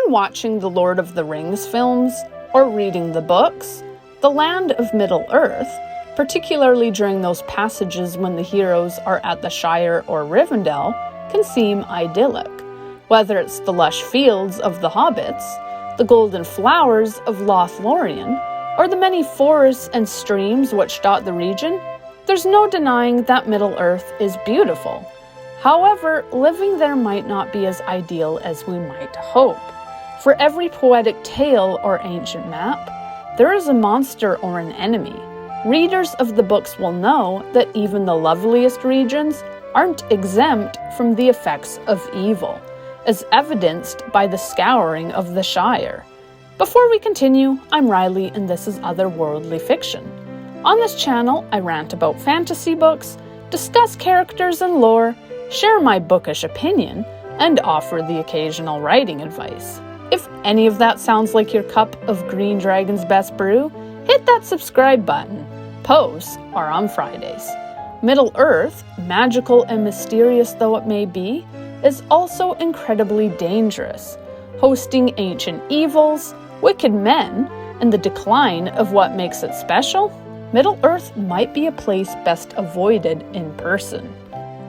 When watching the Lord of the Rings films or reading the books, the land of Middle-earth, particularly during those passages when the heroes are at the Shire or Rivendell, can seem idyllic. Whether it's the lush fields of the hobbits, the golden flowers of Lothlorien, or the many forests and streams which dot the region, there's no denying that Middle-earth is beautiful. However, living there might not be as ideal as we might hope. For every poetic tale or ancient map, there is a monster or an enemy. Readers of the books will know that even the loveliest regions aren't exempt from the effects of evil, as evidenced by the scouring of the Shire. Before we continue, I'm Riley and this is Otherworldly Fiction. On this channel, I rant about fantasy books, discuss characters and lore, share my bookish opinion, and offer the occasional writing advice. If any of that sounds like your cup of Green Dragon's best brew, hit that subscribe button. Posts are on Fridays. Middle-earth, magical and mysterious though it may be, is also incredibly dangerous, hosting ancient evils, wicked men, and the decline of what makes it special. Middle-earth might be a place best avoided in person.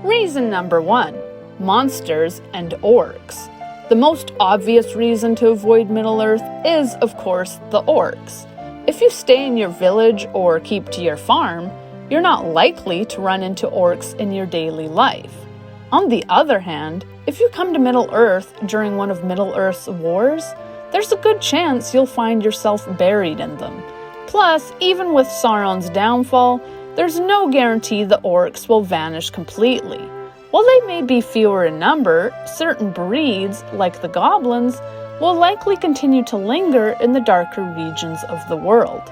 Reason number 1. Monsters and orcs. The most obvious reason to avoid Middle-earth is, of course, the orcs. If you stay in your village or keep to your farm, you're not likely to run into orcs in your daily life. On the other hand, if you come to Middle-earth during one of Middle-earth's wars, there's a good chance you'll find yourself buried in them. Plus, even with Sauron's downfall, there's no guarantee the orcs will vanish completely. While they may be fewer in number, certain breeds, like the goblins, will likely continue to linger in the darker regions of the world.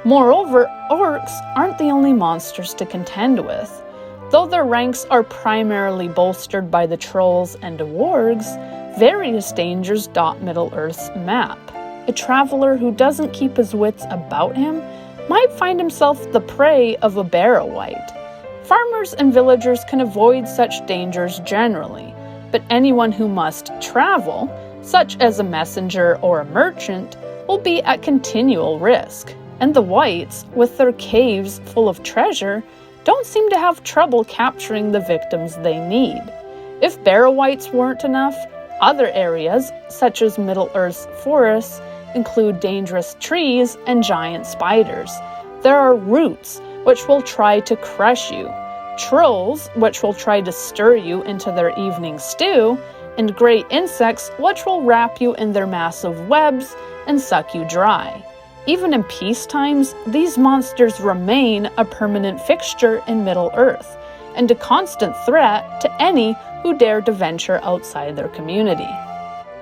Moreover, orcs aren't the only monsters to contend with. Though their ranks are primarily bolstered by the trolls and wargs, various dangers dot Middle-earth's map. A traveler who doesn't keep his wits about him might find himself the prey of a Barrow-wight. Farmers and villagers can avoid such dangers generally, but anyone who must travel, such as a messenger or a merchant, will be at continual risk. And the wights, with their caves full of treasure, don't seem to have trouble capturing the victims they need. If Barrow-wights weren't enough, other areas, such as Middle-earth's forests, include dangerous trees and giant spiders. There are roots, which will try to crush you, trolls, which will try to stir you into their evening stew, and great insects, which will wrap you in their massive webs and suck you dry. Even in peace times, these monsters remain a permanent fixture in Middle-earth, and a constant threat to any who dare to venture outside their community.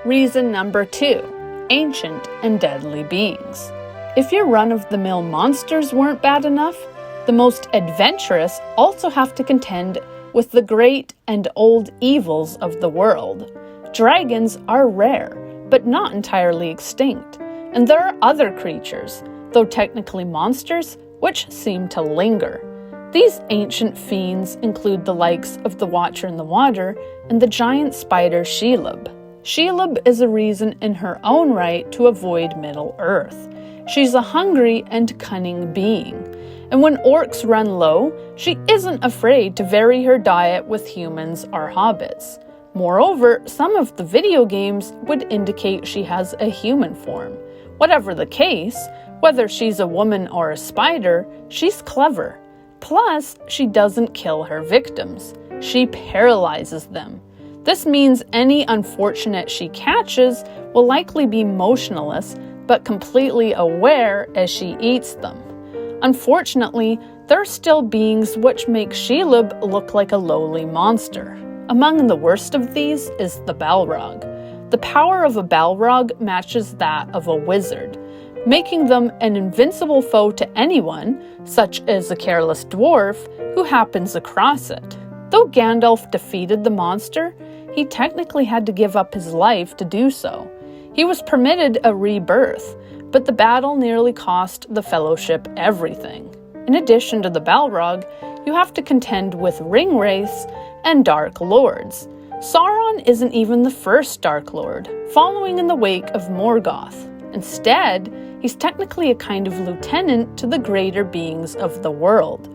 Reason number 2. Ancient and deadly beings. If your run-of-the-mill monsters weren't bad enough, the most adventurous also have to contend with the great and old evils of the world. Dragons are rare, but not entirely extinct, and there are other creatures, though technically monsters, which seem to linger. These ancient fiends include the likes of the Watcher in the Water and the giant spider Shelob. Shelob is a reason in her own right to avoid Middle-earth. She's a hungry and cunning being, and when orcs run low, she isn't afraid to vary her diet with humans or hobbits. Moreover, some of the video games would indicate she has a human form. Whatever the case, whether she's a woman or a spider, she's clever. Plus, she doesn't kill her victims. She paralyzes them. This means any unfortunate she catches will likely be motionless, but completely aware as she eats them. Unfortunately, there are still beings which make Shelob look like a lowly monster. Among the worst of these is the Balrog. The power of a Balrog matches that of a wizard, making them an invincible foe to anyone, such as a careless dwarf, who happens across it. Though Gandalf defeated the monster, he technically had to give up his life to do so. He was permitted a rebirth, but the battle nearly cost the Fellowship everything. In addition to the Balrog, you have to contend with Ringwraiths and Dark Lords. Sauron isn't even the first Dark Lord, following in the wake of Morgoth. Instead, he's technically a kind of lieutenant to the greater beings of the world.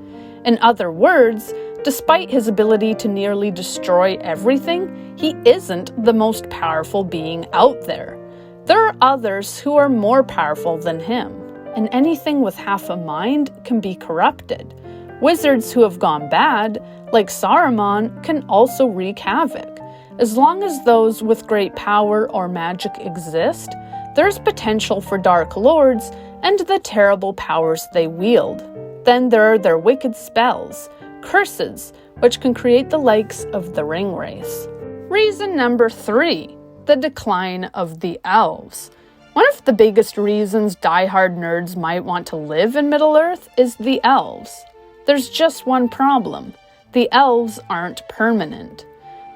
In other words, despite his ability to nearly destroy everything, he isn't the most powerful being out there. There are others who are more powerful than him, and anything with half a mind can be corrupted. Wizards who have gone bad, like Saruman, can also wreak havoc. As long as those with great power or magic exist, there's potential for Dark Lords and the terrible powers they wield. Then there are their wicked spells, curses, which can create the likes of the ring race. Reason number 3, the decline of the elves. One of the biggest reasons die-hard nerds might want to live in Middle-earth is the elves. There's just one problem. The elves aren't permanent.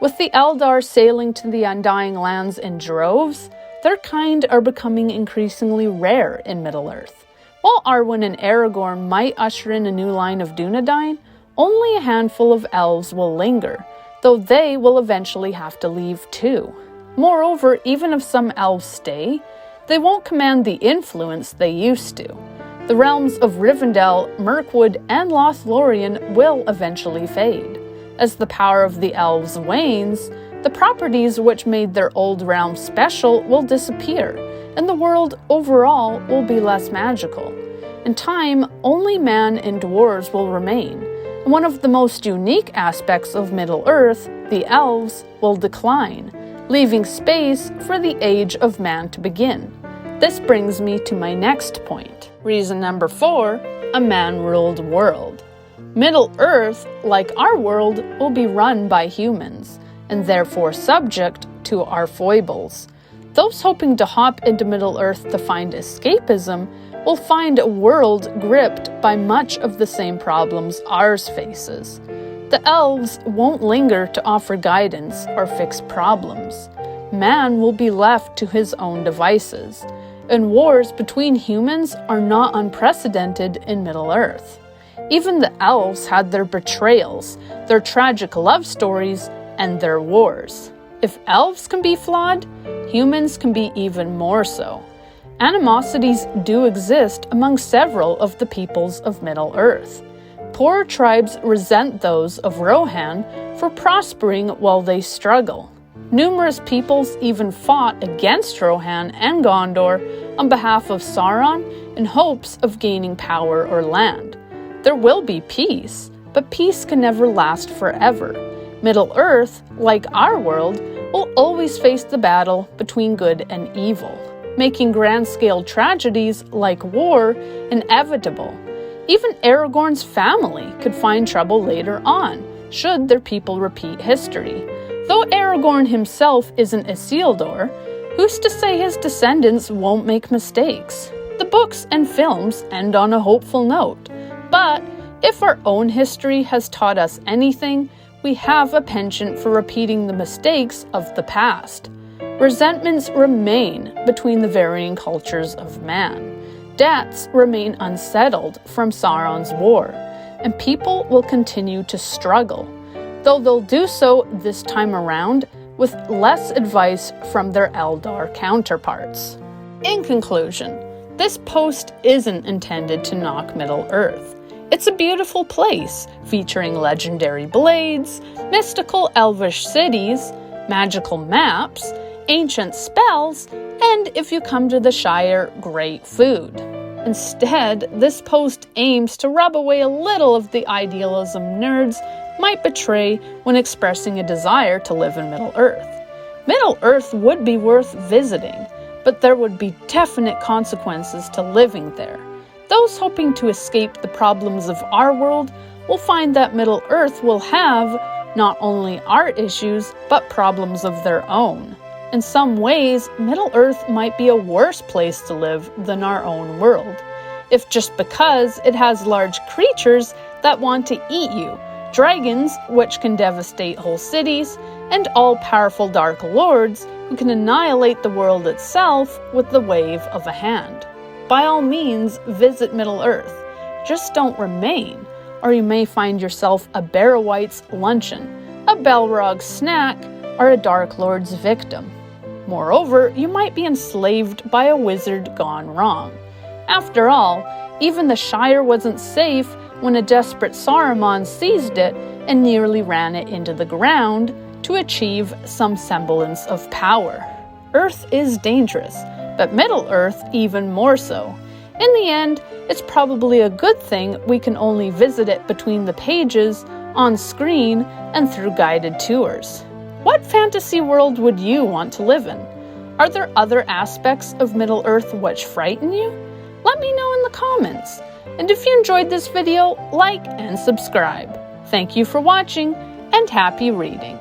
With the Eldar sailing to the Undying Lands in droves, their kind are becoming increasingly rare in Middle-earth. While Arwen and Aragorn might usher in a new line of Dunedain, only a handful of elves will linger, though they will eventually have to leave too. Moreover, even if some elves stay, they won't command the influence they used to. The realms of Rivendell, Mirkwood, and Lothlorien will eventually fade. As the power of the elves wanes, the properties which made their old realm special will disappear, and the world overall will be less magical. In time, only man and dwarves will remain, and one of the most unique aspects of Middle-earth, the elves, will decline, leaving space for the age of man to begin. This brings me to my next point. Reason number 4, a man-ruled world. Middle-earth, like our world, will be run by humans, and therefore subject to our foibles. Those hoping to hop into Middle-earth to find escapism will find a world gripped by much of the same problems ours faces. The elves won't linger to offer guidance or fix problems. Man will be left to his own devices, and wars between humans are not unprecedented in Middle-earth. Even the elves had their betrayals, their tragic love stories, and their wars. If elves can be flawed, humans can be even more so. Animosities do exist among several of the peoples of Middle-earth. Poorer tribes resent those of Rohan for prospering while they struggle. Numerous peoples even fought against Rohan and Gondor on behalf of Sauron in hopes of gaining power or land. There will be peace, but peace can never last forever. Middle-earth, like our world, will always face the battle between good and evil, making grand-scale tragedies like war inevitable. Even Aragorn's family could find trouble later on, should their people repeat history. Though Aragorn himself isn't Isildur, who's to say his descendants won't make mistakes? The books and films end on a hopeful note, but if our own history has taught us anything, we have a penchant for repeating the mistakes of the past. Resentments remain between the varying cultures of man. Debts remain unsettled from Sauron's war, and people will continue to struggle, though they'll do so this time around with less advice from their Eldar counterparts. In conclusion, this post isn't intended to knock Middle-earth. It's a beautiful place, featuring legendary blades, mystical elvish cities, magical maps, ancient spells, and if you come to the Shire, great food. Instead, this post aims to rub away a little of the idealism nerds might betray when expressing a desire to live in Middle-earth. Middle-earth would be worth visiting, but there would be definite consequences to living there. Those hoping to escape the problems of our world will find that Middle-earth will have not only our issues, but problems of their own. In some ways, Middle-earth might be a worse place to live than our own world, if just because it has large creatures that want to eat you, dragons which can devastate whole cities, and all-powerful Dark Lords who can annihilate the world itself with the wave of a hand. By all means, visit Middle-earth. Just don't remain, or you may find yourself a Barrow-wights luncheon, a Balrog snack, are a Dark Lord's victim. Moreover, you might be enslaved by a wizard gone wrong. After all, even the Shire wasn't safe when a desperate Saruman seized it and nearly ran it into the ground to achieve some semblance of power. Earth is dangerous, but Middle-earth even more so. In the end, it's probably a good thing we can only visit it between the pages, on screen, and through guided tours. What fantasy world would you want to live in? Are there other aspects of Middle-earth which frighten you? Let me know in the comments. And if you enjoyed this video, like and subscribe. Thank you for watching, and happy reading!